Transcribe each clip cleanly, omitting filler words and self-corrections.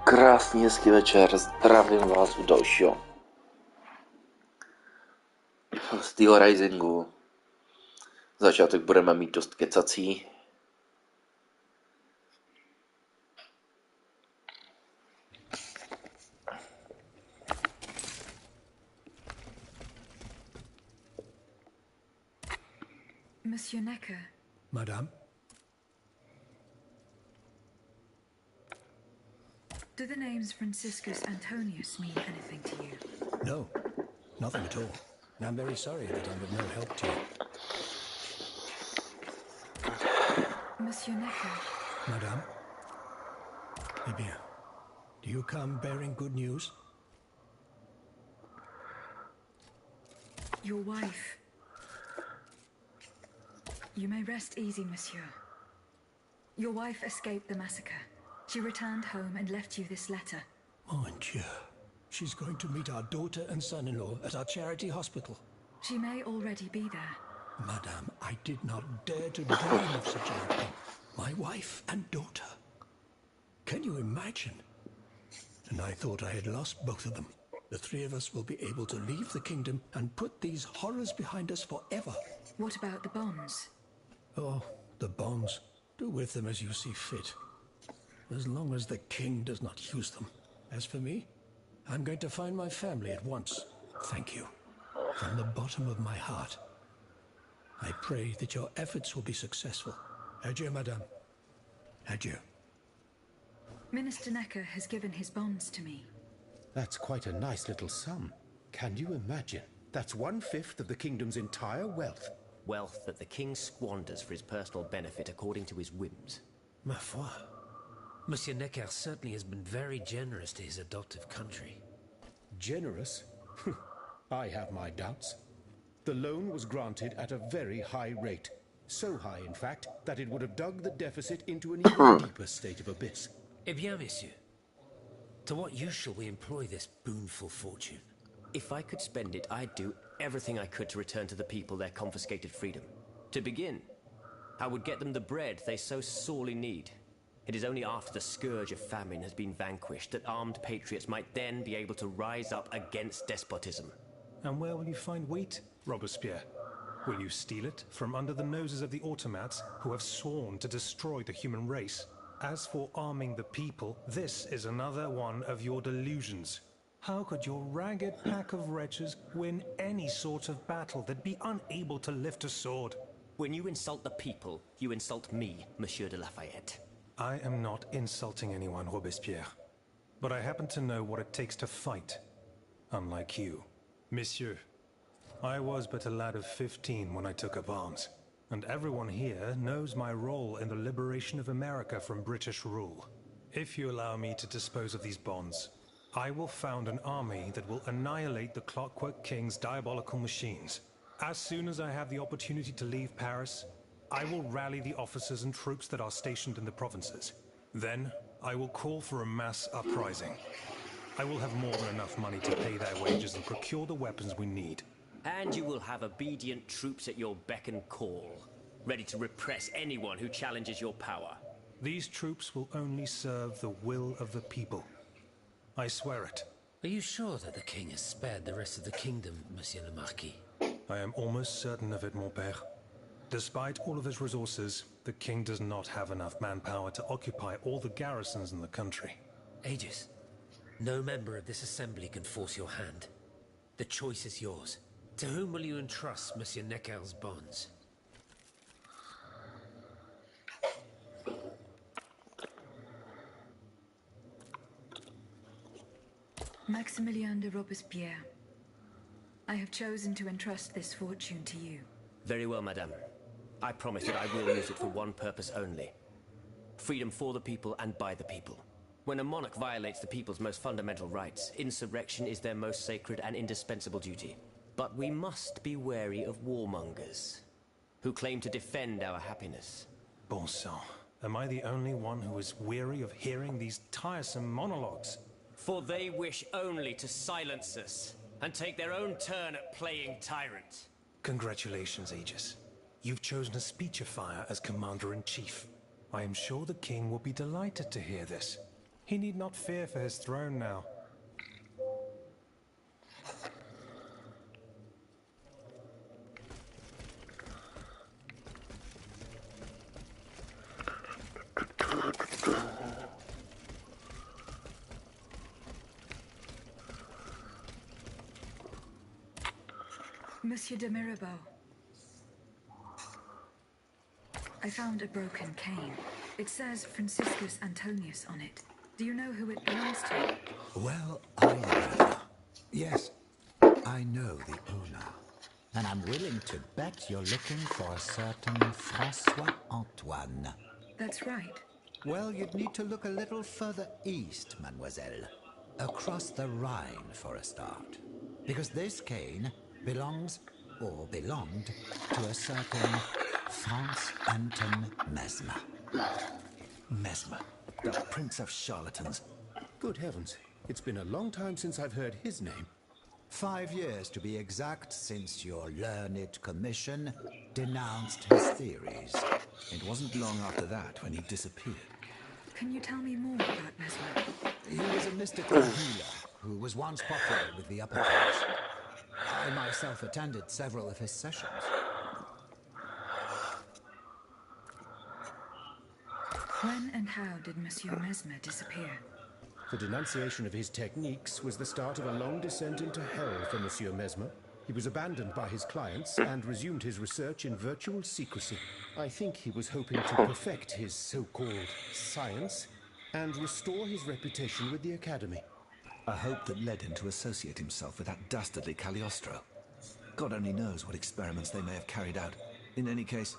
Krásný, hezký večer, zdravím vás u dalšího Steelrisingu. Začátek budeme mít dost kecací. Monsieur Necker. Madame? Do the names Franciscus Antonius mean anything to you? No, nothing at all. I'm very sorry that I'm of no help to you. Monsieur Necker. Madame? Eh bien, do you come bearing good news? Your wife. You may rest easy, monsieur. Your wife escaped the massacre. She returned home and left you this letter. Mon Dieu. She's going to meet our daughter and son-in-law at our charity hospital. She may already be there. Madame, I did not dare to dream of such a thing. My wife and daughter. Can you imagine? And I thought I had lost both of them. The three of us will be able to leave the kingdom and put these horrors behind us forever. What about the bonds? Oh, the bonds. Do with them as you see fit. As long as the king does not use them. As for me, I'm going to find my family at once. Thank you. From the bottom of my heart. I pray that your efforts will be successful. Adieu, madame. Adieu. Minister Necker has given his bonds to me. That's quite a nice little sum. Can you imagine? That's 1/5 of the kingdom's entire wealth. Wealth that the king squanders for his personal benefit according to his whims. Ma foi. Monsieur Necker certainly has been very generous to his adoptive country. Generous? I have my doubts. The loan was granted at a very high rate. So high, in fact, that it would have dug the deficit into an even deeper state of abyss. Eh bien, monsieur. To what use shall we employ this boonful fortune? If I could spend it, I'd do everything I could to return to the people their confiscated freedom. To begin, I would get them the bread they so sorely need. It is only after the scourge of famine has been vanquished that armed patriots might then be able to rise up against despotism. And where will you find wheat, Robespierre? Will you steal it from under the noses of the automats who have sworn to destroy the human race? As for arming the people, this is another one of your delusions. How could your ragged pack of wretches win any sort of battle that'd be unable to lift a sword? When you insult the people, you insult me, Monsieur de Lafayette. I am not insulting anyone, Robespierre. But I happen to know what it takes to fight. Unlike you. Monsieur, I was but a lad of 15 when I took up arms. And everyone here knows my role in the liberation of America from British rule. If you allow me to dispose of these bonds, I will found an army that will annihilate the Clockwork King's diabolical machines. As soon as I have the opportunity to leave Paris, I will rally the officers and troops that are stationed in the provinces. Then, I will call for a mass uprising. I will have more than enough money to pay their wages and procure the weapons we need. And you will have obedient troops at your beck and call, ready to repress anyone who challenges your power. These troops will only serve the will of the people. I swear it. Are you sure that the king has spared the rest of the kingdom, Monsieur le Marquis? I am almost certain of it, mon père. Despite all of his resources, the king does not have enough manpower to occupy all the garrisons in the country. Aegis, no member of this assembly can force your hand. The choice is yours. To whom will you entrust Monsieur Necker's bonds? Maximilien de Robespierre. I have chosen to entrust this fortune to you. Very well, madame. I promise that I will use it for one purpose only. Freedom for the people and by the people. When a monarch violates the people's most fundamental rights, insurrection is their most sacred and indispensable duty. But we must be wary of warmongers, who claim to defend our happiness. Bon sang. Am I the only one who is weary of hearing these tiresome monologues? For they wish only to silence us, and take their own turn at playing tyrant. Congratulations, Aegis. You've chosen a speechifier as Commander-in-Chief. I am sure the king will be delighted to hear this. He need not fear for his throne now. Monsieur de Mirabeau. I found a broken cane. It says Franciscus Antonius on it. Do you know who it belongs to? Well, yes, I know the owner. And I'm willing to bet you're looking for a certain François Antoine. That's right. Well, you'd need to look a little further east, mademoiselle. Across the Rhine for a start. Because this cane belongs, or belonged, to a certain Franz Anton Mesmer. Mesmer, the prince of charlatans. Good heavens, it's been a long time since I've heard his name. 5 years to be exact since your learned commission denounced his theories. It wasn't long after that when he disappeared. Can you tell me more about Mesmer? He was a mystical healer who was once popular with the upper class. I myself attended several of his sessions. When and how did Monsieur Mesmer disappear? The denunciation of his techniques was the start of a long descent into hell for Monsieur Mesmer. He was abandoned by his clients and resumed his research in virtual secrecy. I think he was hoping to perfect his so-called science and restore his reputation with the Academy. A hope that led him to associate himself with that dastardly Cagliostro. God only knows what experiments they may have carried out. In any case,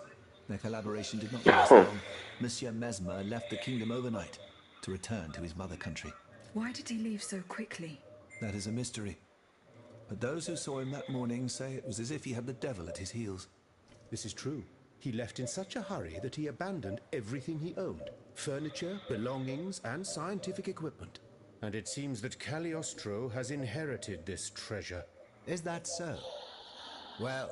their collaboration did not last long. Monsieur Mesmer left the kingdom overnight to return to his mother country. Why did he leave so quickly? That is a mystery. But those who saw him that morning say it was as if he had the devil at his heels. This is true. He left in such a hurry that he abandoned everything he owned. Furniture, belongings, and scientific equipment. And it seems that Cagliostro has inherited this treasure. Is that so? Well,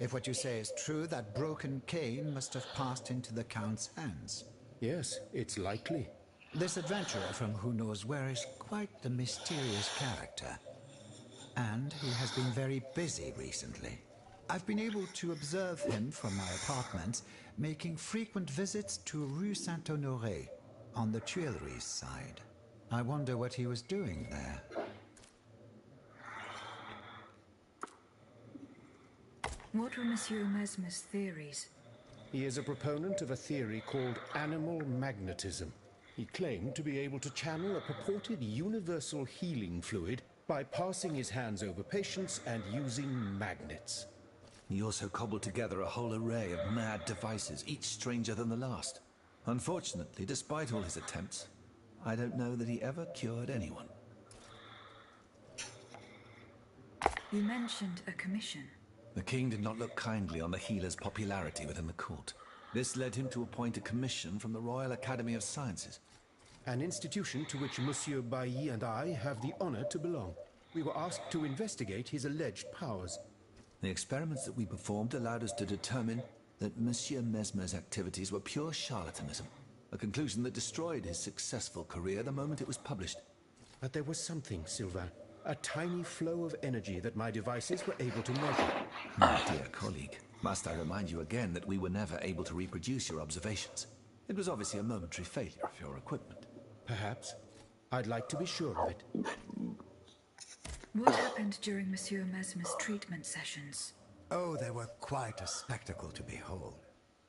if what you say is true, that broken cane must have passed into the Count's hands. Yes, it's likely. This adventurer from who knows where is quite the mysterious character. And he has been very busy recently. I've been able to observe him from my apartments, making frequent visits to Rue Saint-Honoré, on the Tuileries side. I wonder what he was doing there. What were Monsieur Mesmer's theories? He is a proponent of a theory called animal magnetism. He claimed to be able to channel a purported universal healing fluid by passing his hands over patients and using magnets. He also cobbled together a whole array of mad devices, each stranger than the last. Unfortunately, despite all his attempts, I don't know that he ever cured anyone. You mentioned a commission. The king did not look kindly on the healer's popularity within the court. This led him to appoint a commission from the Royal Academy of Sciences. An institution to which Monsieur Bailly and I have the honor to belong. We were asked to investigate his alleged powers. The experiments that we performed allowed us to determine that Monsieur Mesmer's activities were pure charlatanism, a conclusion that destroyed his successful career the moment it was published. But there was something, Sylvain. A tiny flow of energy that my devices were able to measure. My dear colleague, must I remind you again that we were never able to reproduce your observations? It was obviously a momentary failure of your equipment. Perhaps. I'd like to be sure of it. What happened during Monsieur Mesmer's treatment sessions? Oh, they were quite a spectacle to behold.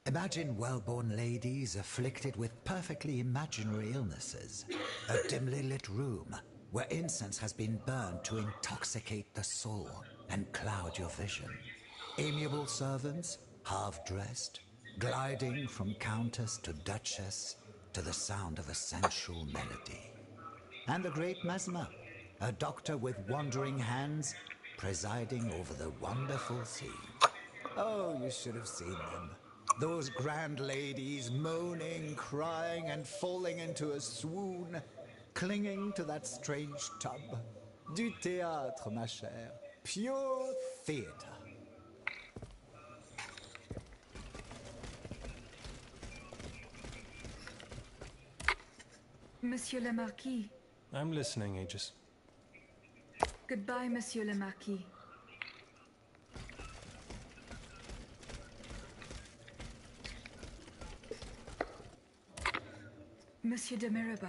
Imagine well-born ladies afflicted with perfectly imaginary illnesses. A dimly lit room where incense has been burned to intoxicate the soul and cloud your vision. Amiable servants, half-dressed, gliding from countess to duchess, to the sound of a sensual melody. And the great Mesmer, a doctor with wandering hands, presiding over the wonderful sea. Oh, you should have seen them. Those grand ladies moaning, crying, and falling into a swoon, clinging to that strange tub. Du théâtre, ma chère. Pure theatre. Monsieur le Marquis. I'm listening, Aegis. Goodbye, Monsieur le Marquis. Monsieur de Mirabeau.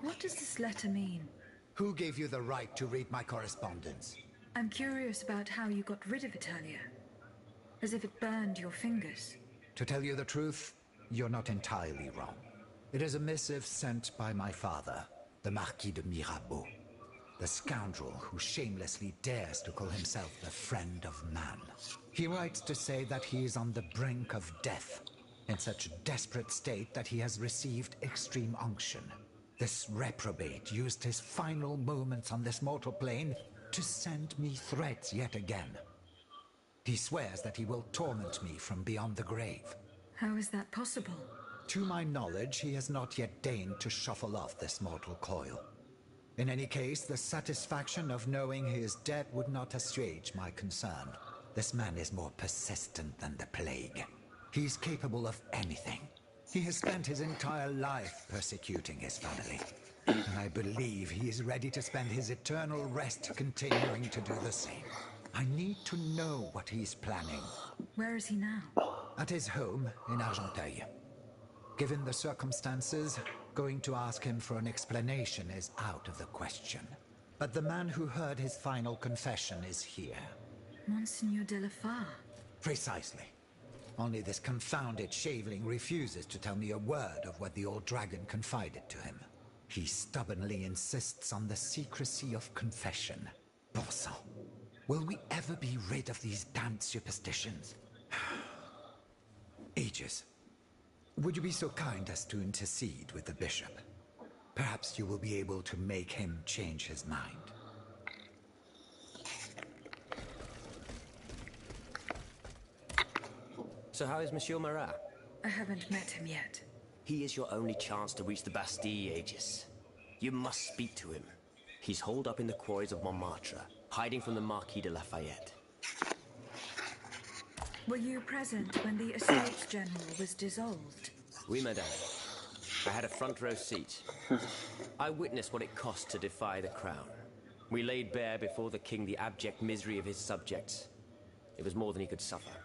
What does this letter mean? Who gave you the right to read my correspondence? I'm curious about how you got rid of it earlier. As if it burned your fingers. To tell you the truth, you're not entirely wrong. It is a missive sent by my father, the Marquis de Mirabeau, the scoundrel who shamelessly dares to call himself the friend of man. He writes to say that he is on the brink of death, in such a desperate state that he has received extreme unction. This reprobate used his final moments on this mortal plane to send me threats yet again. He swears that he will torment me from beyond the grave. How is that possible? To my knowledge, he has not yet deigned to shuffle off this mortal coil. In any case, the satisfaction of knowing he is dead would not assuage my concern. This man is more persistent than the plague. He's capable of anything. He has spent his entire life persecuting his family. And I believe he is ready to spend his eternal rest continuing to do the same. I need to know what he's planning. Where is he now? At his home in Argenteuil. Given the circumstances, going to ask him for an explanation is out of the question. But the man who heard his final confession is here. Monseigneur de la Fare. Precisely. Only this confounded shaveling refuses to tell me a word of what the old dragon confided to him. He stubbornly insists on the secrecy of confession. Bon sang. Will we ever be rid of these damned superstitions? Aegis, would you be so kind as to intercede with the bishop? Perhaps you will be able to make him change his mind. So how is Monsieur Marat? I haven't met him yet. He is your only chance to reach the Bastille, Aegis. You must speak to him. He's holed up in the quarries of Montmartre, hiding from the Marquis de Lafayette. Were you present when the Estates General was dissolved? Oui, madame. I had a front row seat. I witnessed what it cost to defy the crown. We laid bare before the king the abject misery of his subjects. It was more than he could suffer.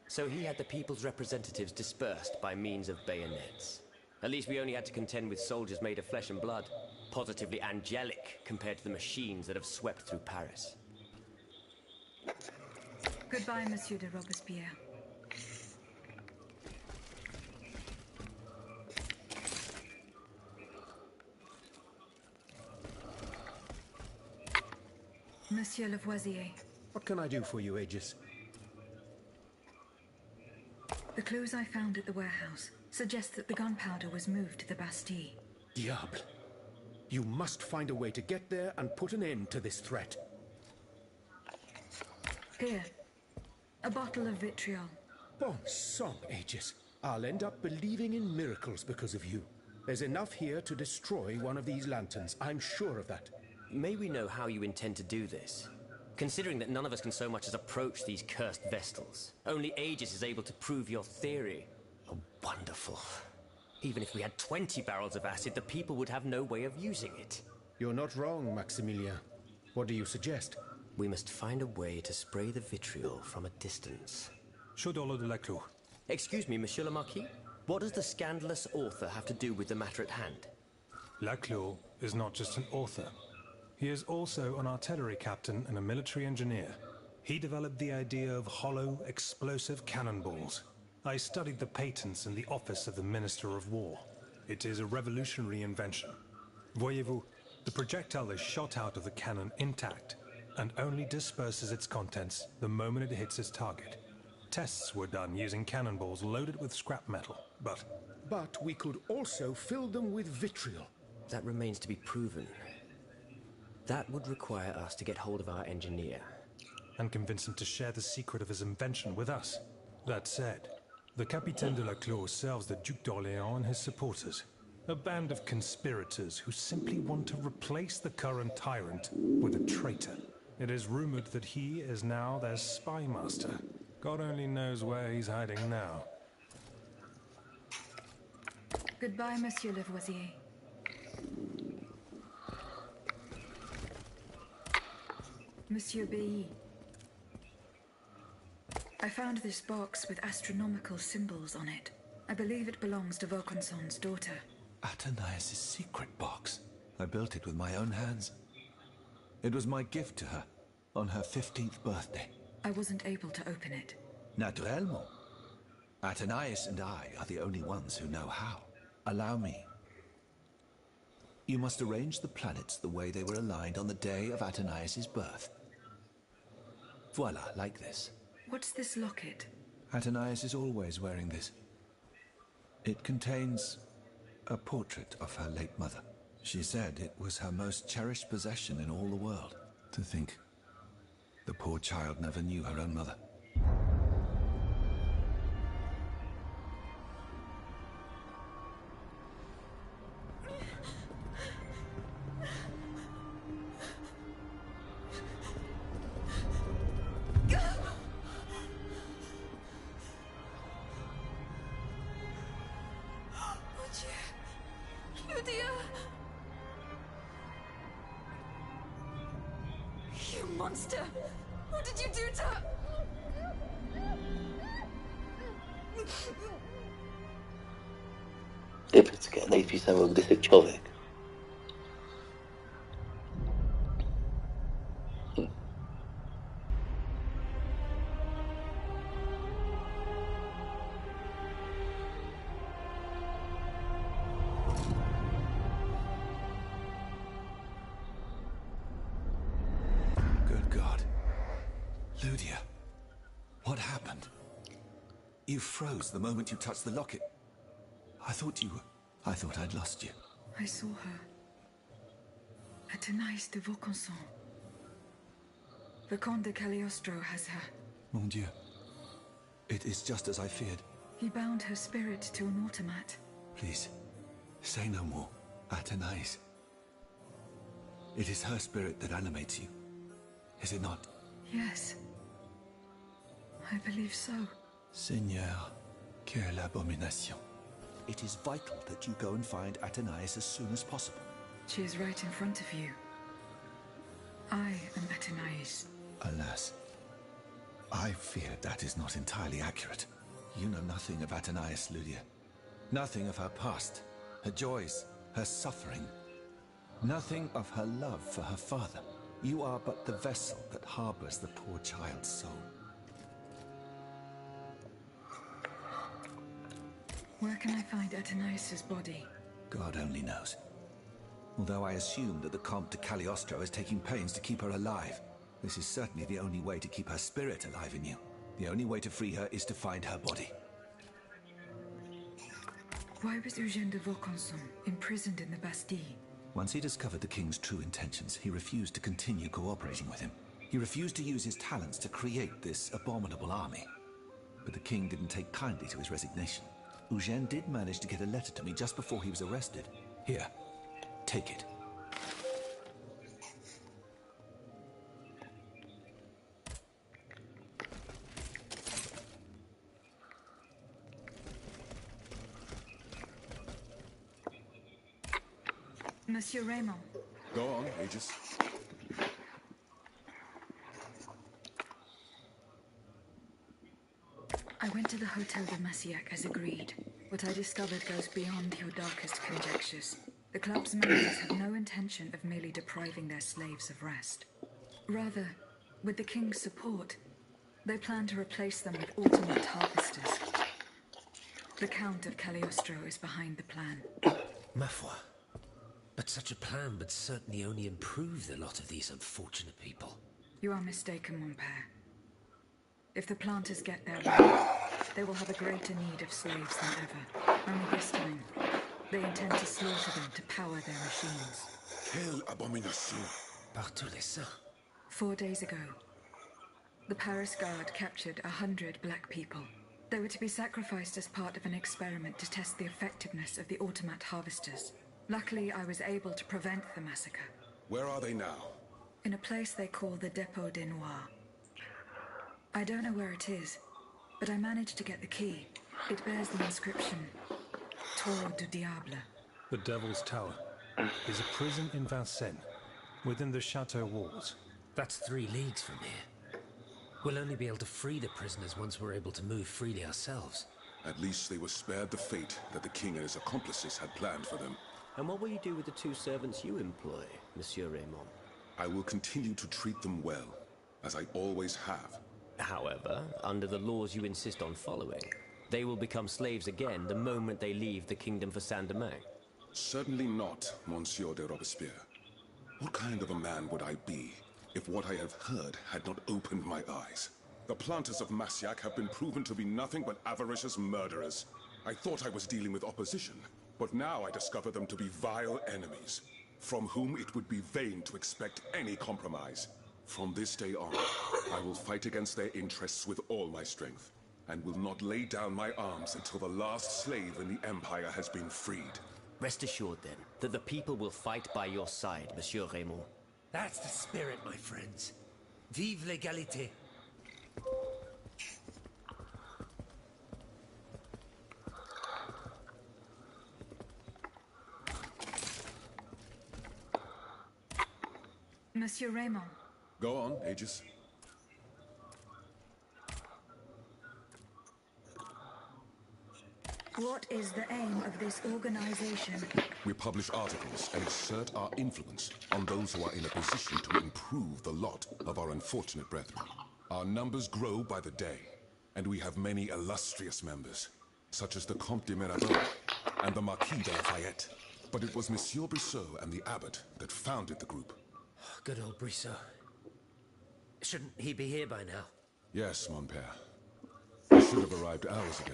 So he had the people's representatives dispersed by means of bayonets. At least we only had to contend with soldiers made of flesh and blood, positively angelic compared to the machines that have swept through Paris. Goodbye, Monsieur de Robespierre. Monsieur Lavoisier. What can I do for you, Aegis? The clues I found at the warehouse suggest that the gunpowder was moved to the Bastille. Diable. You must find a way to get there and put an end to this threat. Here. A bottle of vitriol. Bon sang, Aegis. I'll end up believing in miracles because of you. There's enough here to destroy one of these lanterns. I'm sure of that. May we know how you intend to do this? Considering that none of us can so much as approach these cursed Vestals. Only Aegis is able to prove your theory. Oh, wonderful. Even if we had 20 barrels of acid, the people would have no way of using it. You're not wrong, Maximilien. What do you suggest? We must find a way to spray the vitriol from a distance. Chaudolo de la Clos. Excuse me, Monsieur le Marquis? What does the scandalous author have to do with the matter at hand? Laclos is not just an author. He is also an artillery captain and a military engineer. He developed the idea of hollow, explosive cannonballs. I studied the patents in the office of the Minister of War. It is a revolutionary invention. Voyez-vous, the projectile is shot out of the cannon intact and only disperses its contents the moment it hits its target. Tests were done using cannonballs loaded with scrap metal, but we could also fill them with vitriol. That remains to be proven. That would require us to get hold of our engineer. and convince him to share the secret of his invention with us. That said, the Capitaine de la Clos serves the Duc d'Orléans and his supporters. A band of conspirators who simply want to replace the current tyrant with a traitor. It is rumored that he is now their spy master. God only knows where he's hiding now. Goodbye, Monsieur Lavoisier. Monsieur B. I found this box with astronomical symbols on it. I believe it belongs to Vaucanson's daughter. Athénaïs' secret box. I built it with my own hands. It was my gift to her on her 15th birthday. I wasn't able to open it. Naturellement. Athénaïs and I are the only ones who know how. Allow me. You must arrange the planets the way they were aligned on the day of Athénaïs' birth. Voila, like this. What's this locket? Athénaïs is always wearing this. It contains a portrait of her late mother. She said it was her most cherished possession in all the world. To think, the poor child never knew her own mother. You monster! What did you do to her? Typické, nejspíš jsem byl kdysi člověk. Lydia, what happened? You froze the moment you touched the locket. I thought I'd lost you. I saw her. Athénaïs de Vaucanson. The Comte de Cagliostro has her. Mon Dieu. It is just as I feared. He bound her spirit to an automat. Please, say no more. Athénaïs. It is her spirit that animates you. Is it not? Yes. I believe so. Seigneur, quelle abomination. It is vital that you go and find Athénaïs as soon as possible. She is right in front of you. I am Athénaïs. Alas, I fear that is not entirely accurate. You know nothing of Athénaïs, Lydia. Nothing of her past, her joys, her suffering. Nothing of her love for her father. You are but the vessel that harbors the poor child's soul. Where can I find Athénaïs' body? God only knows. Although I assume that the Comte de Cagliostro is taking pains to keep her alive. This is certainly the only way to keep her spirit alive in you. The only way to free her is to find her body. Why was Eugène de Vaucanson imprisoned in the Bastille? Once he discovered the king's true intentions, he refused to continue cooperating with him. He refused to use his talents to create this abominable army. But the king didn't take kindly to his resignation. Eugène did manage to get a letter to me just before he was arrested. Here, take it. Monsieur Raymond. Go on, Aegis. I went to the Hotel de Massiac as agreed. What I discovered goes beyond your darkest conjectures. The club's members have no intention of merely depriving their slaves of rest. Rather, with the king's support, they plan to replace them with ultimate harvesters. The Count of Cagliostro is behind the plan. Ma foi. But such a plan would certainly only improve the lot of these unfortunate people. You are mistaken, mon père. If the planters get their way, they will have a greater need of slaves than ever. Only this time, they intend to slaughter them to power their machines. Quelle abomination! Par tous les saints. 4 days ago, the Paris Guard captured 100 black people. They were to be sacrificed as part of an experiment to test the effectiveness of the automat harvesters. Luckily, I was able to prevent the massacre. Where are they now? In a place they call the Dépôt des Noirs. I don't know where it is, but I managed to get the key. It bears the inscription, Tour du Diable. The Devil's Tower is a prison in Vincennes, within the chateau walls. That's 3 leagues from here. We'll only be able to free the prisoners once we're able to move freely ourselves. At least they were spared the fate that the king and his accomplices had planned for them. And what will you do with the 2 servants you employ, Monsieur Raymond? I will continue to treat them well, as I always have. However, under the laws you insist on following, they will become slaves again the moment they leave the kingdom for Saint-Domingue. Certainly not, Monsieur de Robespierre. What kind of a man would I be if what I have heard had not opened my eyes? The planters of Massiac have been proven to be nothing but avaricious murderers. I thought I was dealing with opposition, but now I discover them to be vile enemies, from whom it would be vain to expect any compromise. From this day on, I will fight against their interests with all my strength, and will not lay down my arms until the last slave in the Empire has been freed. Rest assured, then, that the people will fight by your side, Monsieur Raymond. That's the spirit, my friends. Vive l'égalité. Monsieur Raymond. Go on, Aegis. What is the aim of this organization? We publish articles and exert our influence on those who are in a position to improve the lot of our unfortunate brethren. Our numbers grow by the day, and we have many illustrious members, such as the Comte de Mirabeau and the Marquis de Lafayette. But it was Monsieur Brissot and the abbot that founded the group. Good old Brissot. Shouldn't he be here by now? Yes, mon père. He should have arrived hours ago.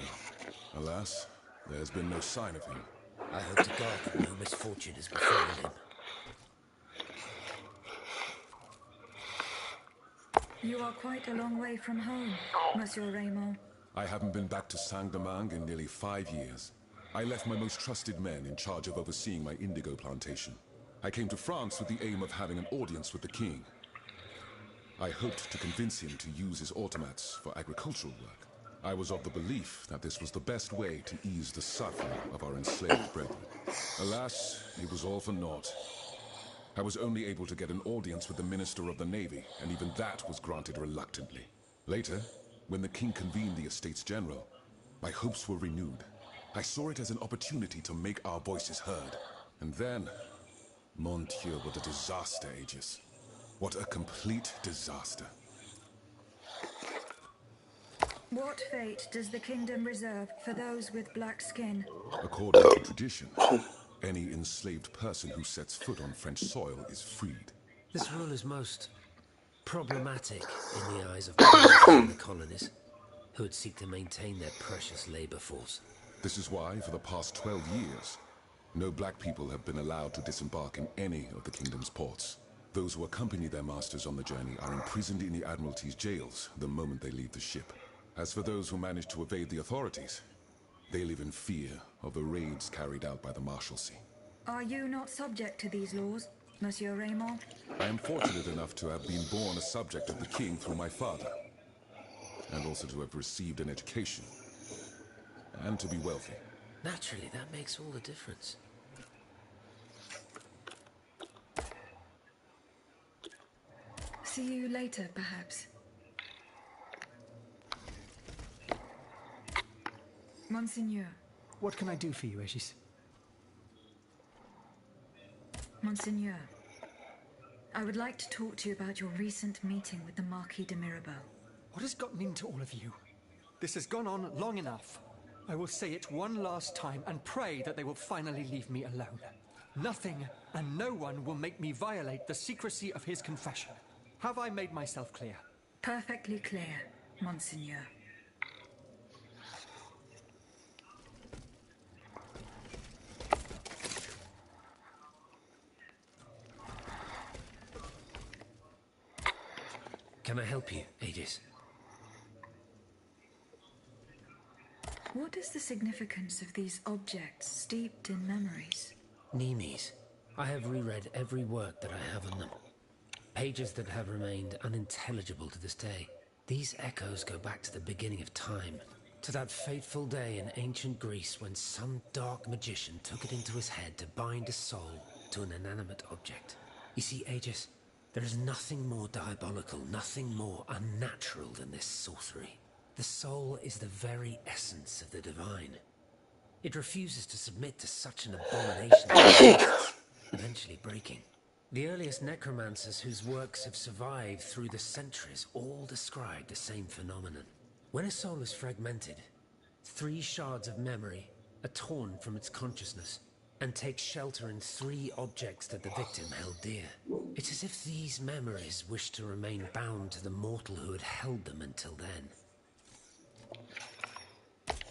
Alas, there has been no sign of him. I hope to God that no misfortune has befallen him. You are quite a long way from home, Monsieur Raymond. I haven't been back to Saint-Domingue in nearly 5 years. I left my most trusted men in charge of overseeing my indigo plantation. I came to France with the aim of having an audience with the king. I hoped to convince him to use his automats for agricultural work. I was of the belief that this was the best way to ease the suffering of our enslaved brethren. Alas, it was all for naught. I was only able to get an audience with the Minister of the Navy, and even that was granted reluctantly. Later, when the king convened the Estates General, my hopes were renewed. I saw it as an opportunity to make our voices heard. And then, mon Dieu, what a disaster, Aegis. What a complete disaster. What fate does the kingdom reserve for those with black skin? According to tradition, any enslaved person who sets foot on French soil is freed. This rule is most problematic in the eyes of the colonies, who would seek to maintain their precious labor force. This is why, for the past 12 years, no black people have been allowed to disembark in any of the kingdom's ports. Those who accompany their masters on the journey are imprisoned in the Admiralty's jails the moment they leave the ship. As for those who manage to evade the authorities, they live in fear of the raids carried out by the Marshalsea. Are you not subject to these laws, Monsieur Raymond? I am fortunate enough to have been born a subject of the king through my father, and also to have received an education, and to be wealthy. Naturally, that makes all the difference. See you later, perhaps. Monseigneur. What can I do for you, Aegis? Monseigneur, I would like to talk to you about your recent meeting with the Marquis de Mirabeau. What has gotten into all of you? This has gone on long enough. I will say it one last time and pray that they will finally leave me alone. Nothing and no one will make me violate the secrecy of his confession. Have I made myself clear? Perfectly clear. Monseigneur. Can I help you, Aegis? What is the significance of these objects steeped in memories? Nemes. I have reread every work that I have on them. Pages that have remained unintelligible to this day. These echoes go back to the beginning of time, to that fateful day in ancient Greece when some dark magician took it into his head to bind a soul to an inanimate object. You see, Aegis, there is nothing more diabolical, nothing more unnatural than this sorcery. The soul is the very essence of the divine. It refuses to submit to such an abomination, eventually breaking. The earliest necromancers whose works have survived through the centuries all describe the same phenomenon. When a soul is fragmented, 3 shards of memory are torn from its consciousness and take shelter in 3 objects that the victim held dear. It's as if these memories wish to remain bound to the mortal who had held them until then.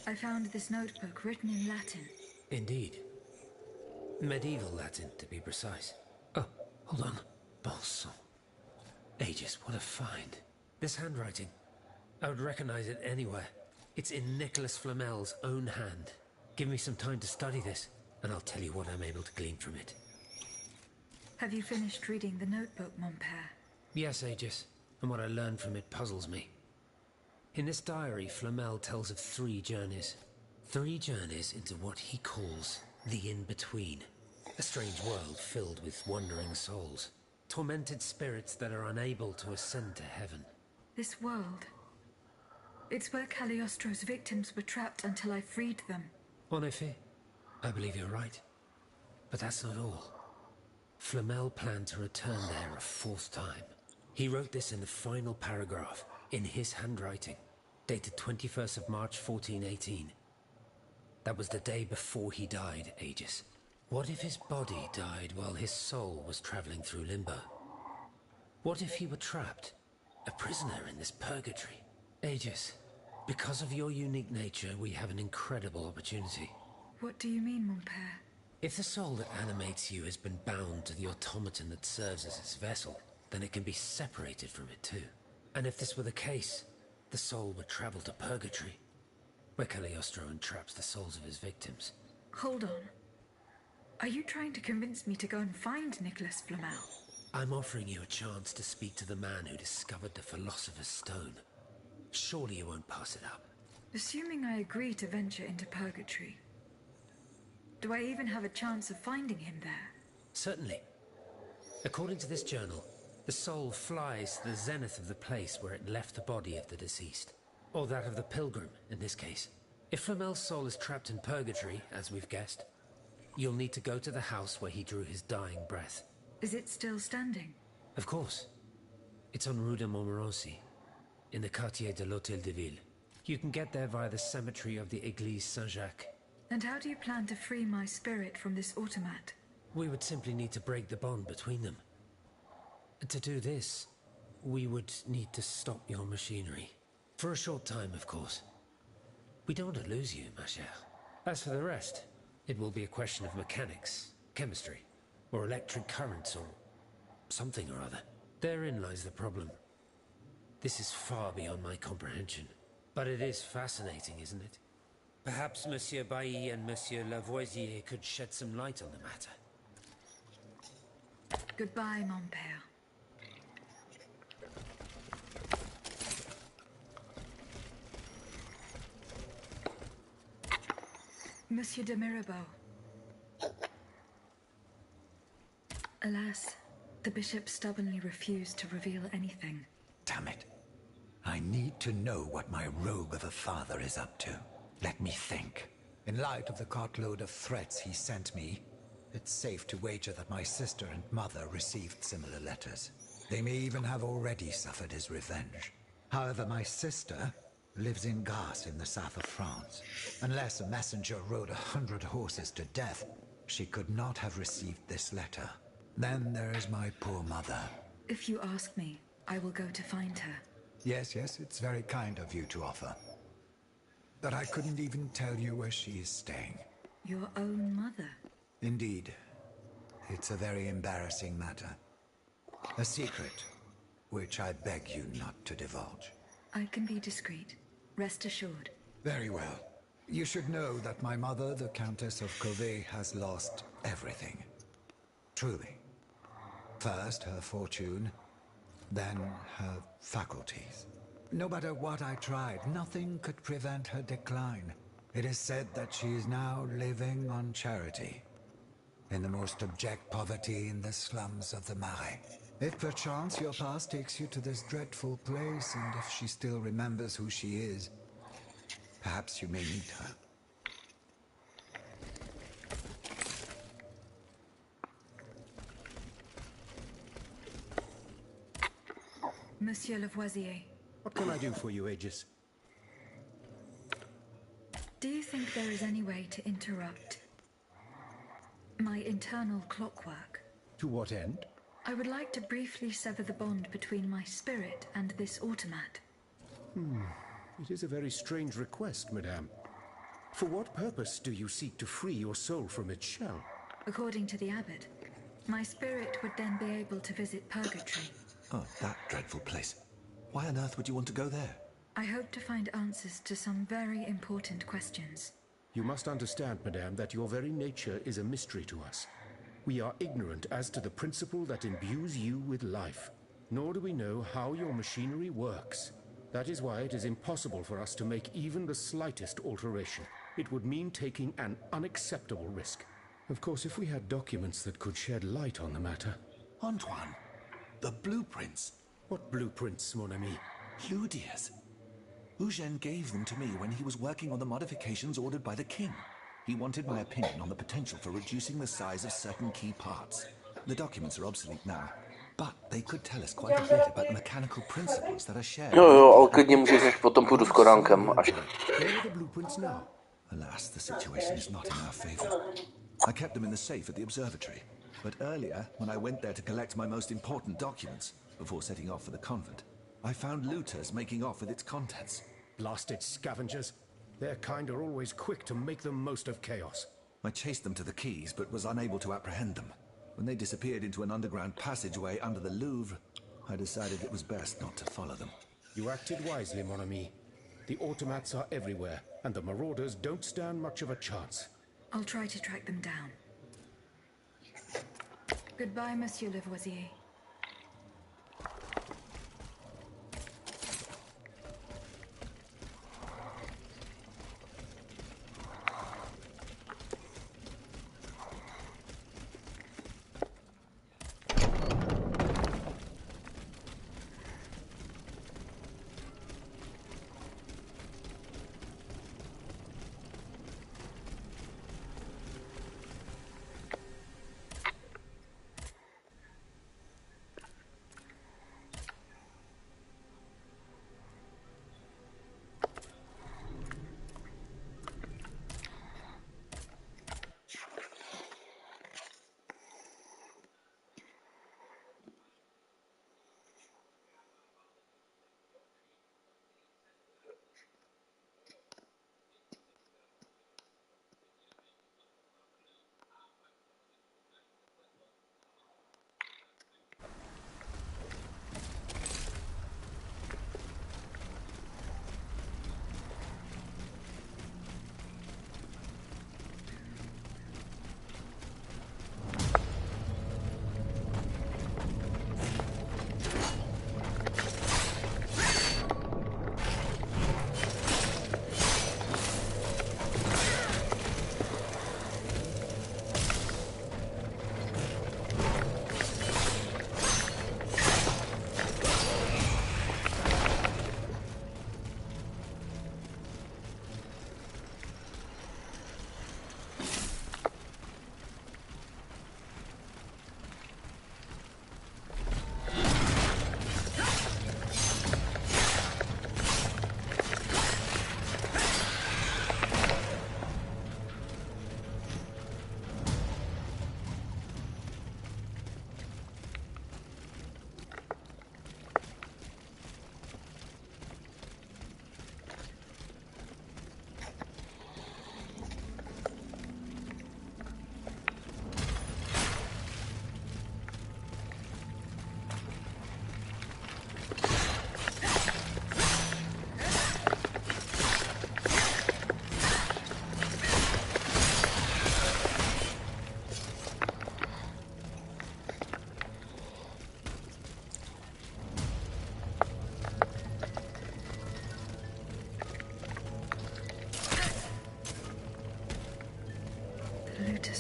I found this notebook written in Latin. Indeed. Medieval Latin, to be precise. Oh, hold on. Bon sang. Aegis, what a find. This handwriting, I would recognize it anywhere. It's in Nicholas Flamel's own hand. Give me some time to study this, and I'll tell you what I'm able to glean from it. Have you finished reading the notebook, mon père? Yes, Aegis, and what I learned from it puzzles me. In this diary, Flamel tells of 3 journeys. 3 journeys into what he calls the in-between. A strange world filled with wandering souls. Tormented spirits that are unable to ascend to heaven. This world. It's where Cagliostro's victims were trapped until I freed them. En effet, I believe you're right. But that's not all. Flamel planned to return there a 4th time. He wrote this in the final paragraph, in his handwriting, dated 21st of March 1418. That was the day before he died, Aegis. What if his body died while his soul was traveling through limbo? What if he were trapped, a prisoner in this purgatory? Aegis, because of your unique nature, we have an incredible opportunity. What do you mean, mon père? If the soul that animates you has been bound to the automaton that serves as its vessel, then it can be separated from it too. And if this were the case, the soul would travel to purgatory, where Cagliostro entraps the souls of his victims. Hold on. Are you trying to convince me to go and find Nicholas Flamel? I'm offering you a chance to speak to the man who discovered the Philosopher's Stone. Surely you won't pass it up. Assuming I agree to venture into purgatory, do I even have a chance of finding him there? Certainly. According to this journal, the soul flies to the zenith of the place where it left the body of the deceased. Or that of the pilgrim, in this case. If Flamel's soul is trapped in purgatory, as we've guessed, you'll need to go to the house where he drew his dying breath. Is it still standing? Of course. It's on Rue de Montmorency, in the Quartier de l'Hôtel de Ville. You can get there via the cemetery of the Église Saint-Jacques. And how do you plan to free my spirit from this automat? We would simply need to break the bond between them. To do this, we would need to stop your machinery. For a short time, of course. We don't want to lose you, ma chère. As for the rest, it will be a question of mechanics, chemistry, or electric currents, or something or other. Therein lies the problem. This is far beyond my comprehension. But it is fascinating, isn't it? Perhaps Monsieur Bailly and Monsieur Lavoisier could shed some light on the matter. Goodbye, mon père. Monsieur de Mirabeau. Alas, the bishop stubbornly refused to reveal anything. Damn it. I need to know what my rogue of a father is up to. Let me think. In light of the cartload of threats he sent me, it's safe to wager that my sister and mother received similar letters. They may even have already suffered his revenge. However, my sister lives in Garce in the south of France. Unless a messenger rode 100 horses to death, she could not have received this letter. Then there is my poor mother. If you ask me, I will go to find her. Yes, it's very kind of you to offer. But I couldn't even tell you where she is staying. Your own mother? Indeed. It's a very embarrassing matter. A secret, which I beg you not to divulge. I can be discreet. Rest assured. Very well. You should know that my mother, the Countess of Covey, has lost everything. Truly. First her fortune, then her faculties. No matter what I tried, nothing could prevent her decline. It is said that she is now living on charity, in the most abject poverty in the slums of the Marais. If perchance your past takes you to this dreadful place, and if she still remembers who she is, perhaps you may meet her. Monsieur Lavoisier. What can I do for you, Aegis? Do you think there is any way to interrupt my internal clockwork? To what end? I would like to briefly sever the bond between my spirit and this automat. It is a very strange request, madame. For what purpose do you seek to free your soul from its shell? According to the abbot, my spirit would then be able to visit purgatory. Oh, that dreadful place. Why on earth would you want to go there? I hope to find answers to some very important questions. You must understand, madame, that your very nature is a mystery to us. We are ignorant as to the principle that imbues you with life, nor do we know how your machinery works. That is why it is impossible for us to make even the slightest alteration. It would mean taking an unacceptable risk. Of course, if we had documents that could shed light on the matter. Antoine, the blueprints. What blueprints, mon ami? Ludia's. Eugène gave them to me when he was working on the modifications ordered by the king. He wanted my opinion on the potential for reducing the size of certain key parts. The documents are obsolete now, but they could tell us quite a bit about mechanical principles that are shared. Jo, ale klidně můžeš, až potom půjdu s koránkem. Až... Where are the blueprints now? Alas, the situation is not in our favor. I kept them in the safe at the observatory, but earlier, when I went there to collect my most important documents, before setting off for the convent, I found looters making off with its contents. Blasted scavengers. Their kind are always quick to make the most of chaos. I chased them to the quays, but was unable to apprehend them. When they disappeared into an underground passageway under the Louvre, I decided it was best not to follow them. You acted wisely, mon ami. The automats are everywhere, and the marauders don't stand much of a chance. I'll try to track them down. Goodbye, Monsieur Lavoisier.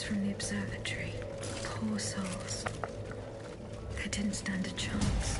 from the observatory. Poor souls. They didn't stand a chance.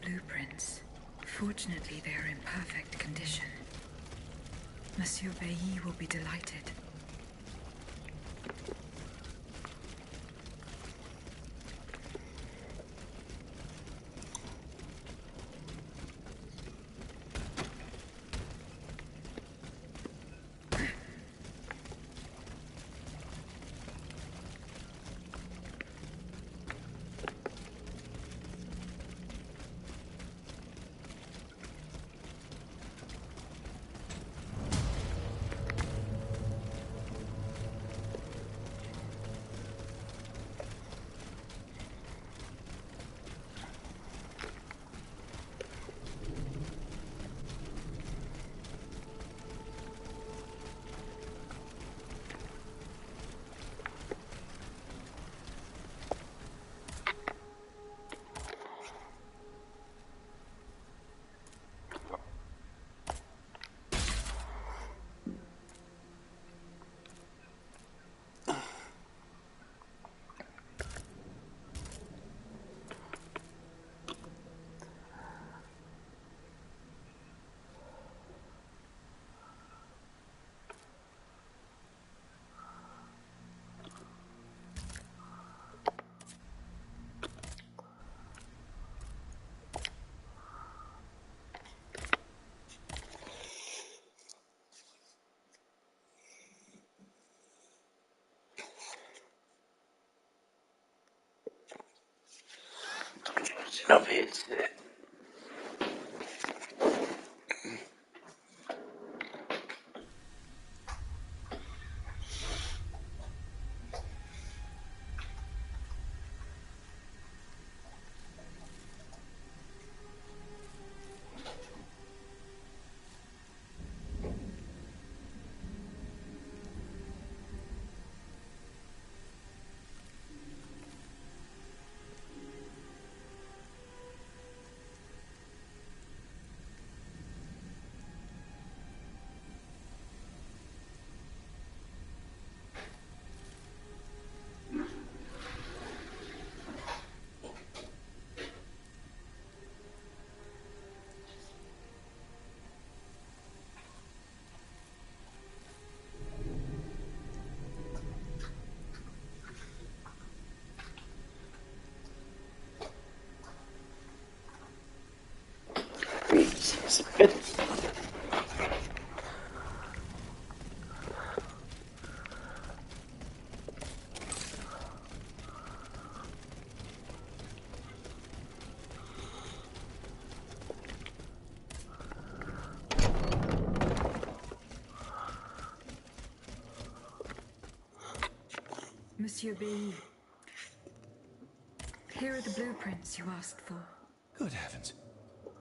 Blueprints. Fortunately, they are in perfect condition. Monsieur Bailly will be delighted. No věci. Zpět. Monsieur B. Here are the blueprints you asked for. Good heavens.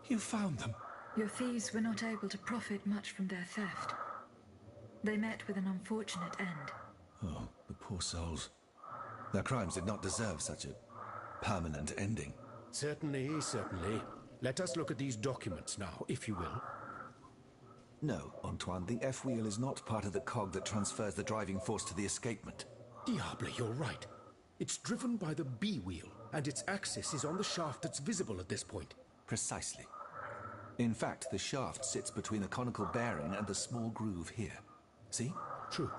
You found them. Your thieves were not able to profit much from their theft. They met with an unfortunate end. Oh, the poor souls. Their crimes did not deserve such a permanent ending. Certainly, certainly. Let us look at these documents now, if you will. No, Antoine, the F-wheel is not part of the cog that transfers the driving force to the escapement. Diable, you're right. It's driven by the B-wheel, and its axis is on the shaft that's visible at this point. Precisely. In fact, the shaft sits between the conical bearing and the small groove here. See? True.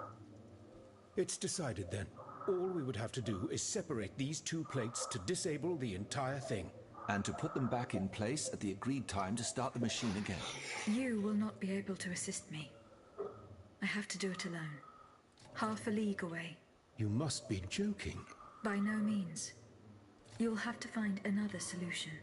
It's decided then. All we would have to do is separate these two plates to disable the entire thing. And to put them back in place at the agreed time to start the machine again. You will not be able to assist me. I have to do it alone. Half a league away. You must be joking. By no means. You'll have to find another solution.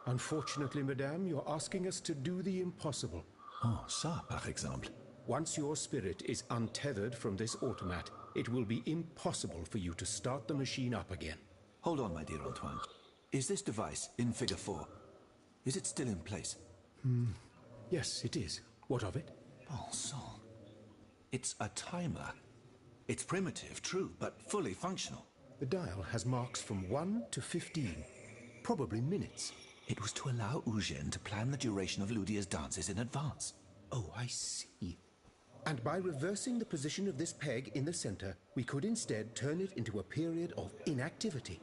Unfortunately, madame, you're asking us to do the impossible. Oh, ça, par exemple. Once your spirit is untethered from this automat, it will be impossible for you to start the machine up again. Hold on, my dear Antoine. Is this device in figure 4? Is it still in place? Yes, it is. What of it? Bon sang. It's a timer. It's primitive, true, but fully functional. The dial has marks from 1 to 15. Probably minutes. It was to allow Eugène to plan the duration of Ludia's dances in advance. Oh, I see. And by reversing the position of this peg in the center, we could instead turn it into a period of inactivity.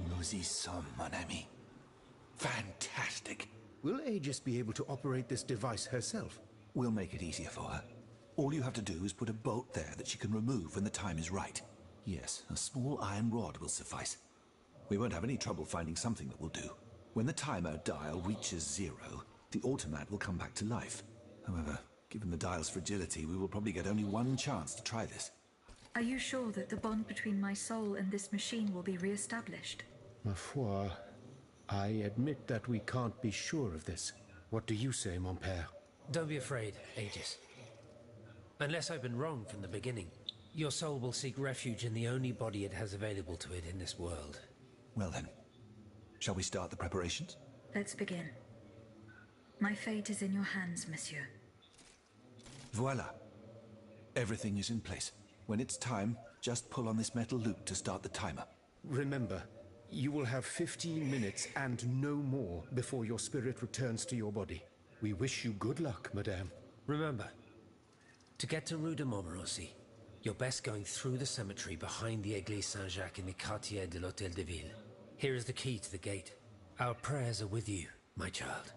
Nous y sommes, mon ami. Fantastic. Will Aegis be able to operate this device herself? We'll make it easier for her. All you have to do is put a bolt there that she can remove when the time is right. Yes, a small iron rod will suffice. We won't have any trouble finding something that will do. When the timer dial reaches 0, the automat will come back to life. However, given the dial's fragility, we will probably get only one chance to try this. Are you sure that the bond between my soul and this machine will be re-established? Ma foi, I admit that we can't be sure of this. What do you say, mon père? Don't be afraid, Aegis. Unless I've been wrong from the beginning, your soul will seek refuge in the only body it has available to it in this world. Well then, shall we start the preparations? Let's begin. My fate is in your hands, monsieur. Voila. Everything is in place. When it's time, just pull on this metal loop to start the timer. Remember, you will have 15 minutes and no more before your spirit returns to your body. We wish you good luck, madame. Remember, to get to Rue de Montmorency, you're best going through the cemetery behind the Église Saint-Jacques in the Quartier de l'Hôtel de Ville. Here is the key to the gate. Our prayers are with you, my child.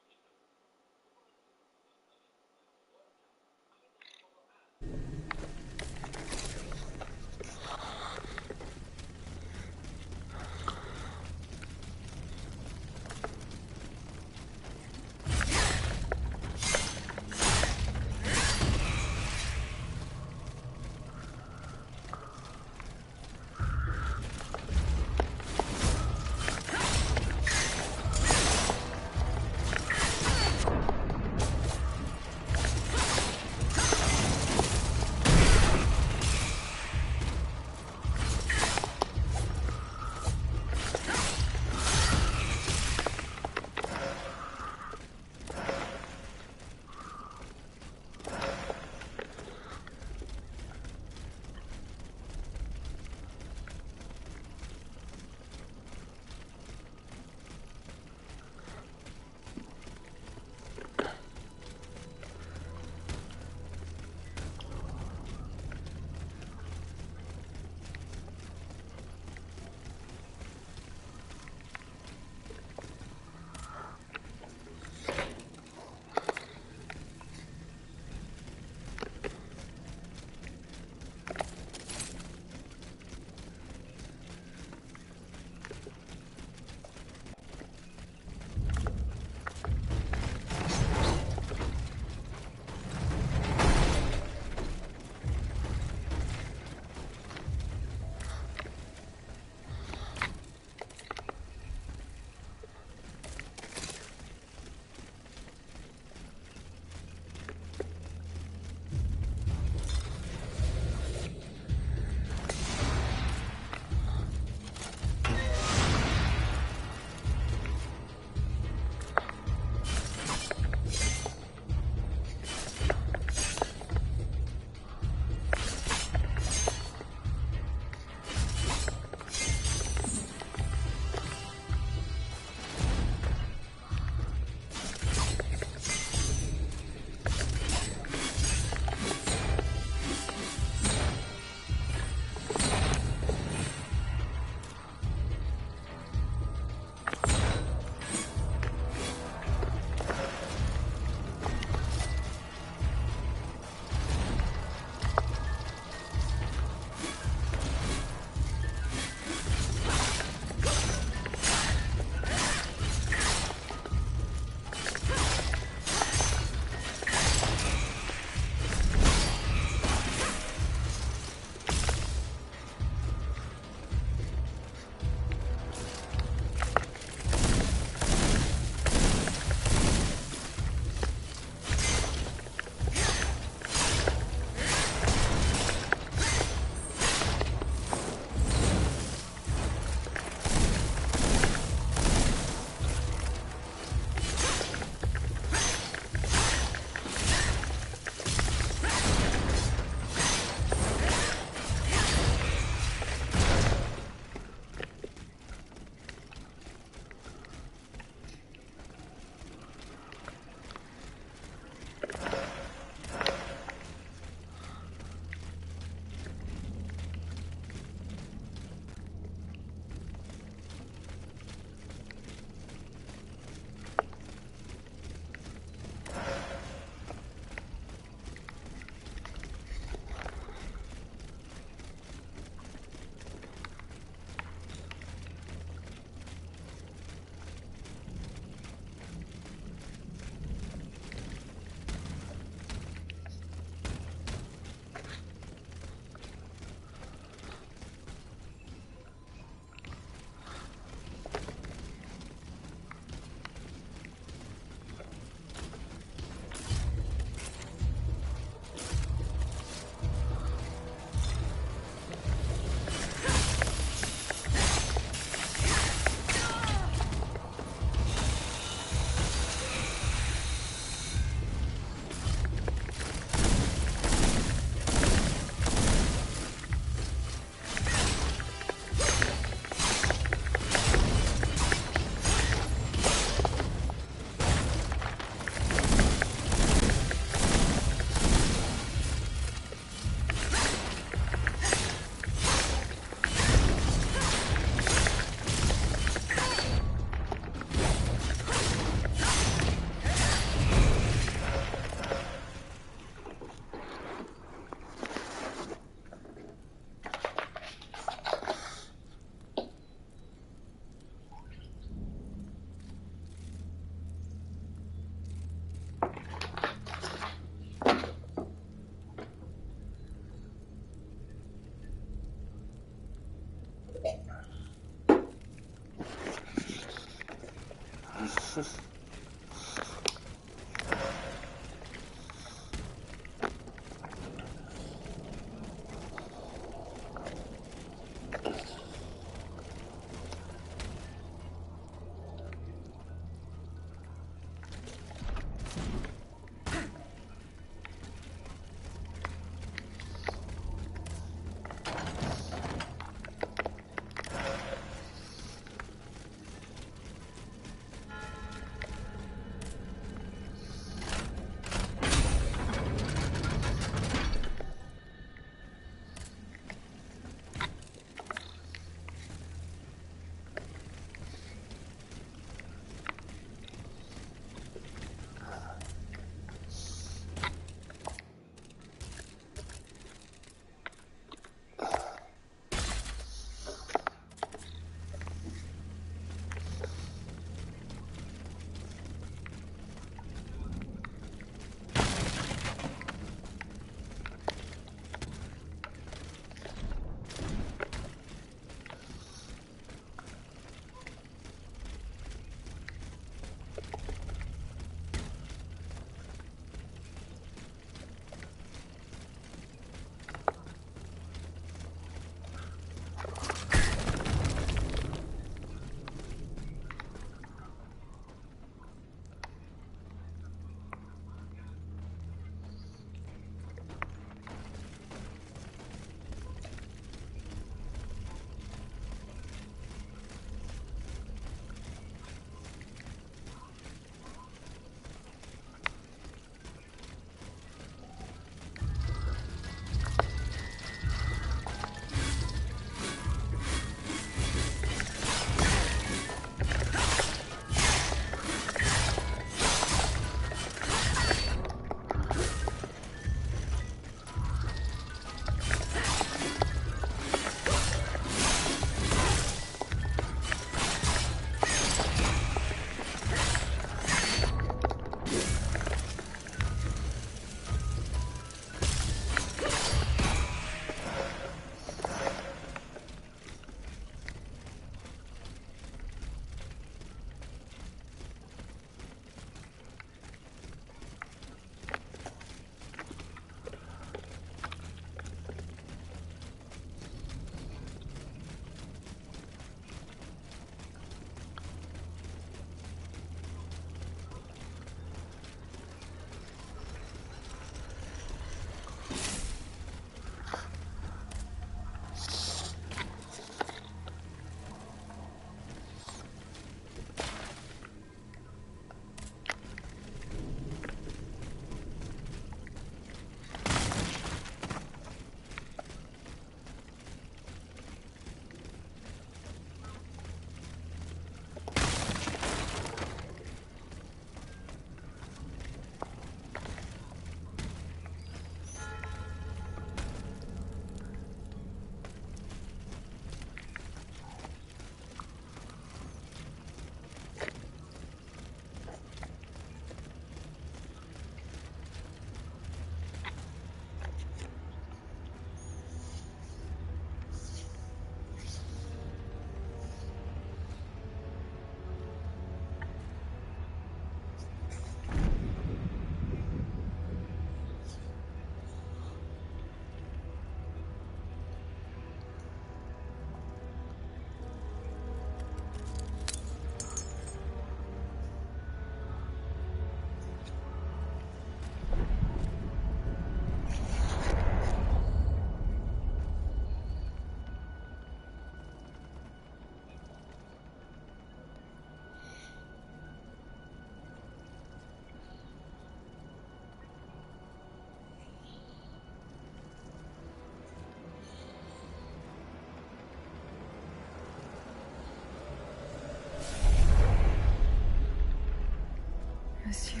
Monsieur.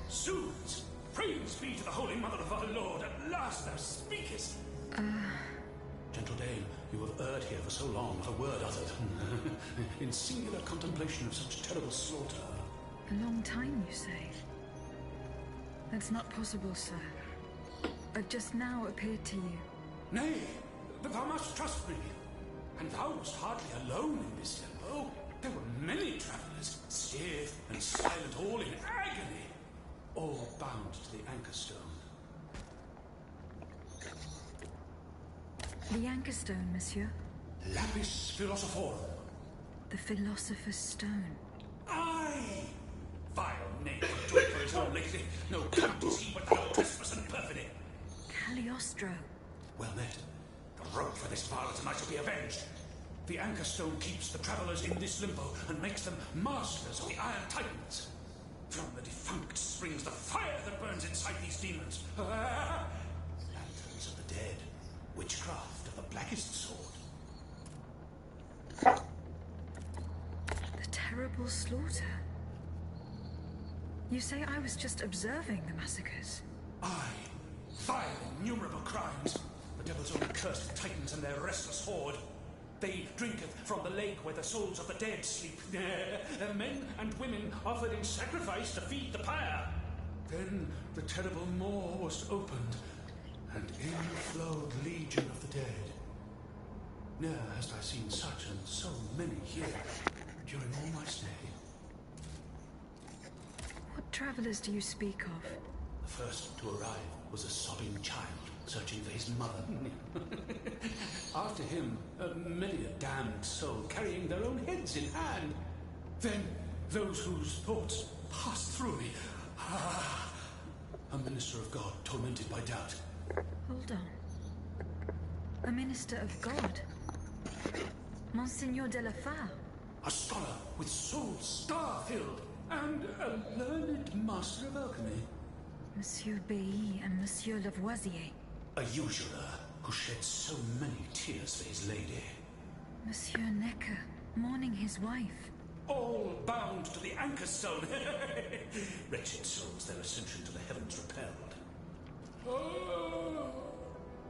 Zounds! Praise be to the Holy Mother of our Lord, at last thou speakest! Gentle dame, you have erred here for so long, not a word uttered. In singular contemplation of such terrible slaughter. A long time, you say? That's not possible, sir. I've just now appeared to you. Nay, but thou must trust me. And thou wast hardly alone in this temple. There were many travelers, stiff and silent, all in agony, all bound to the anchor stone. The anchor stone, monsieur? Lapis philosophorum. The philosopher's stone. Aye! Vile knave, do it for his own legacy. No count is he but for trespass and perfidy. Cagliostro. Well met. The road for this varlet and I shall be avenged. The anchor stone keeps the travelers in this limbo and makes them masters of the Iron Titans. From the defunct springs the fire that burns inside these demons. Lanterns of the dead. Witchcraft of the blackest sort. The terrible slaughter. You say I was just observing the massacres? Aye. Vile, innumerable crimes. The devil's own cursed titans and their restless horde. They drinketh from the lake where the souls of the dead sleep. Men and women offered in sacrifice to feed the pyre. Then the terrible maw was opened, and in flowed legion of the dead. Ne'er hast I seen such and so many here during all my stay. What travelers do you speak of? The first to arrive was a sobbing child searching for his mother. After him, many a damned soul carrying their own heads in hand. Then those whose thoughts passed through me. A minister of God tormented by doubt. Hold on. A minister of God? Monseigneur de la Fare? A scholar with soul star-filled, and a learned master of alchemy. Monsieur Bailly and Monsieur Lavoisier. A usurer who shed so many tears for his lady. Monsieur Necker, mourning his wife. All bound to the anchor stone. Wretched souls, their ascension to the heavens repelled.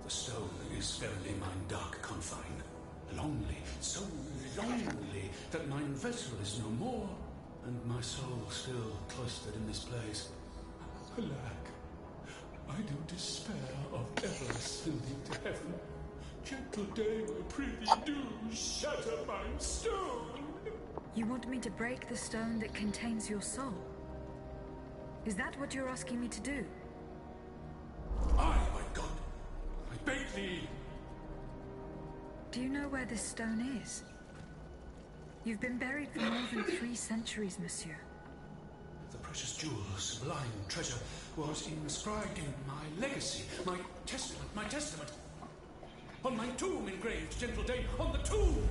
The stone is verily mine dark confine. Lonely, so lonely, that mine vessel is no more, and my soul still cloistered in this place. Alack, I do despair of ever ascending to heaven. Gentle dame, I prithee do shatter mine stone. You want me to break the stone that contains your soul? Is that what you're asking me to do? Aye, my God, I beg thee. Do you know where this stone is? You've been buried for more than 3 centuries, monsieur. The precious jewel, sublime treasure, was inscribed in my legacy, my testament. On my tomb engraved, gentle dame, on the tomb!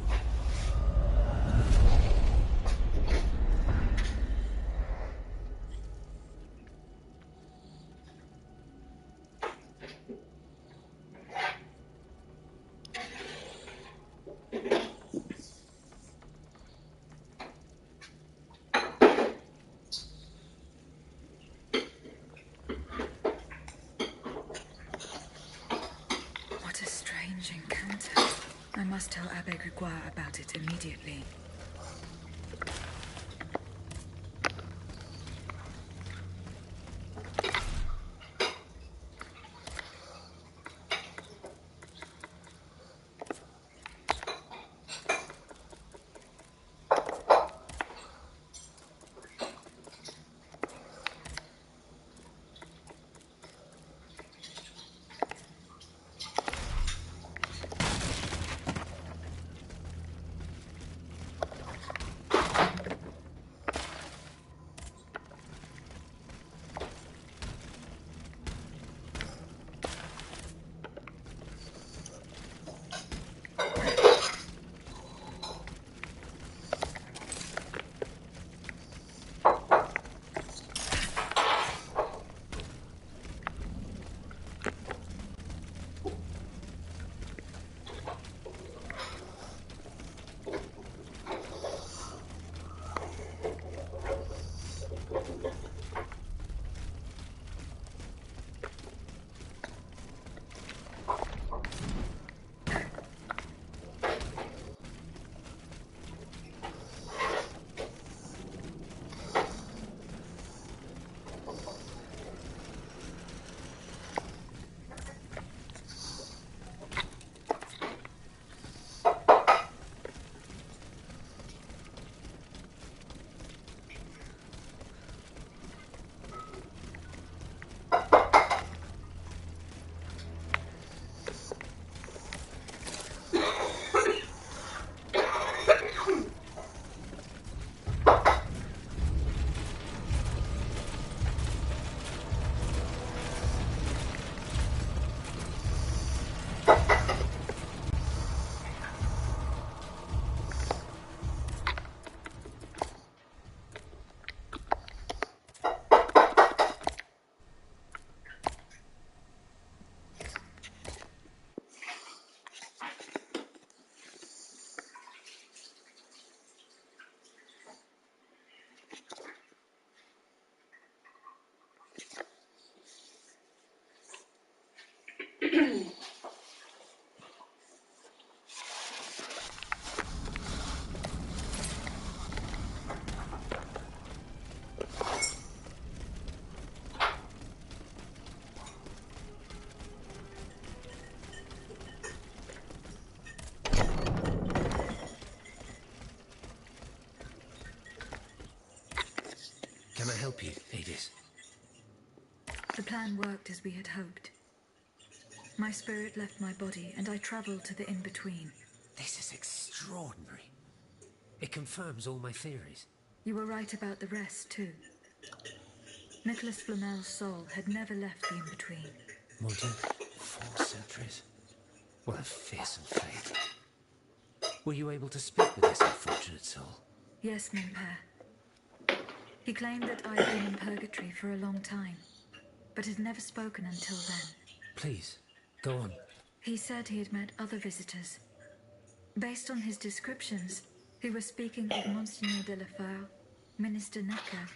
I must tell Abbe Grégoire about it immediately. help you, Aegis? The plan worked as we had hoped. My spirit left my body, and I traveled to the in-between. This is extraordinary. It confirms all my theories. You were right about the rest, too. Nicholas Flamel's soul had never left the in-between. More than 4 centuries. What a fearsome fate. Were you able to speak with this unfortunate soul? Yes, mon père. He claimed that I had been in purgatory for a long time, but had never spoken until then. Please, go on. He said he had met other visitors. Based on his descriptions, he was speaking of Monseigneur de la Feur, Minister Necker,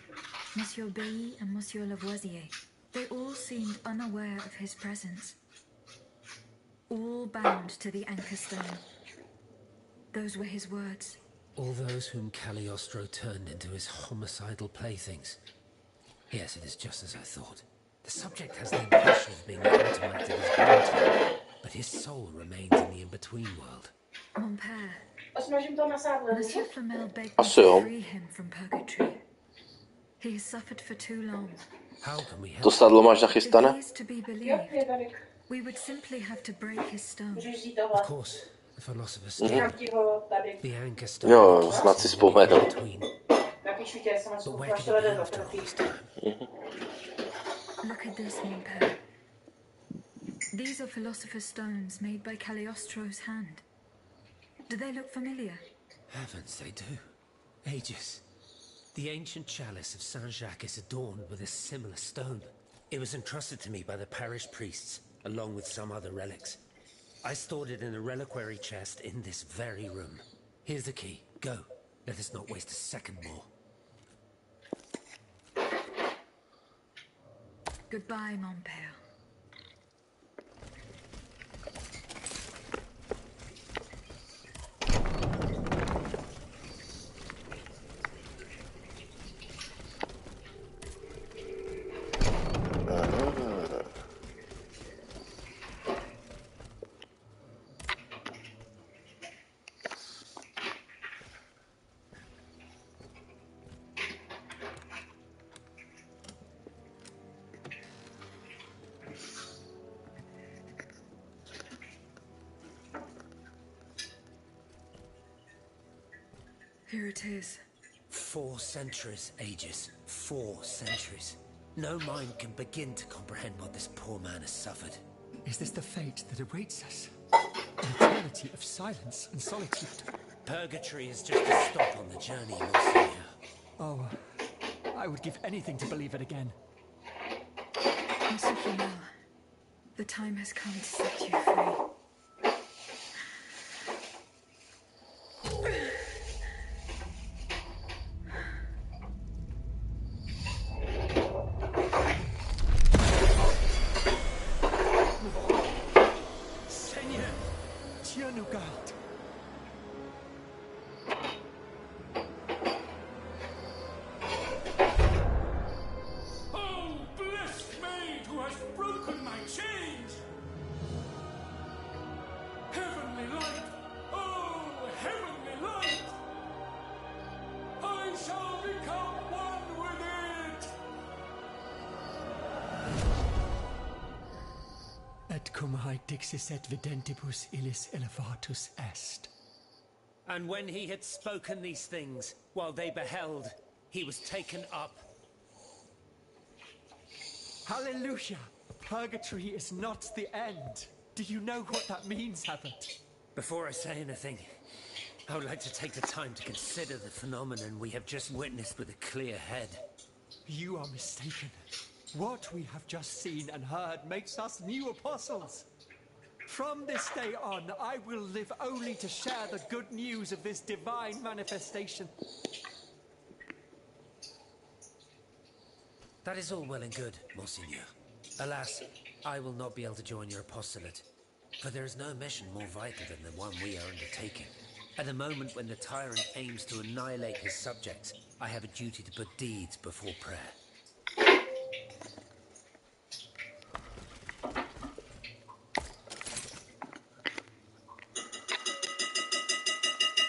Monsieur Bailly and Monsieur Lavoisier. They all seemed unaware of his presence. All bound to the anchor stone. Those were his words. All those whom Cagliostro turned into his homicidal playthings. Yes, it is just as I thought. The subject has the impression of being automated as granted, but his soul remains in the in-between world. Mon père, Monsieur Flamel begged me Asi jo. to free him from purgatory. He has suffered for too long. How can we help? To sadlo máš If nachystané? he is to be believed, we would simply have to break his stone. Of course, the philosopher's stone. The anchor stone. Jo, snad si vzpomenu. Between. But where could it be after all this time? Look at this, mon père. These are philosopher's stones made by Cagliostro's hand. Do they look familiar? Heavens, they do. Aegis. The ancient chalice of Saint-Jacques is adorned with a similar stone. It was entrusted to me by the parish priests, along with some other relics. I stored it in a reliquary chest in this very room. Here's the key. Go. Let us not waste a second more. Goodbye, mon père. Here it is. 4 centuries, Aegis. 4 centuries. No mind can begin to comprehend what this poor man has suffered. Is this the fate that awaits us? An eternity of silence and solitude. Purgatory is just a stop on the journey, Monseigneur. Oh, I would give anything to believe it again. Monsieur Flamel, the time has come to set you free. Et cum hae dixis et videntibus illis elevatus est. And when he had spoken these things, while they beheld, he was taken up. Hallelujah! Purgatory is not the end. Do you know what that means, Abbot? Before I say anything, I would like to take the time to consider the phenomenon we have just witnessed with a clear head. You are mistaken. What we have just seen and heard makes us new apostles. From this day on, I will live only to share the good news of this divine manifestation. That is all well and good, Monseigneur. Alas, I will not be able to join your apostolate, for there is no mission more vital than the one we are undertaking. At the moment when the tyrant aims to annihilate his subjects, I have a duty to put deeds before prayer.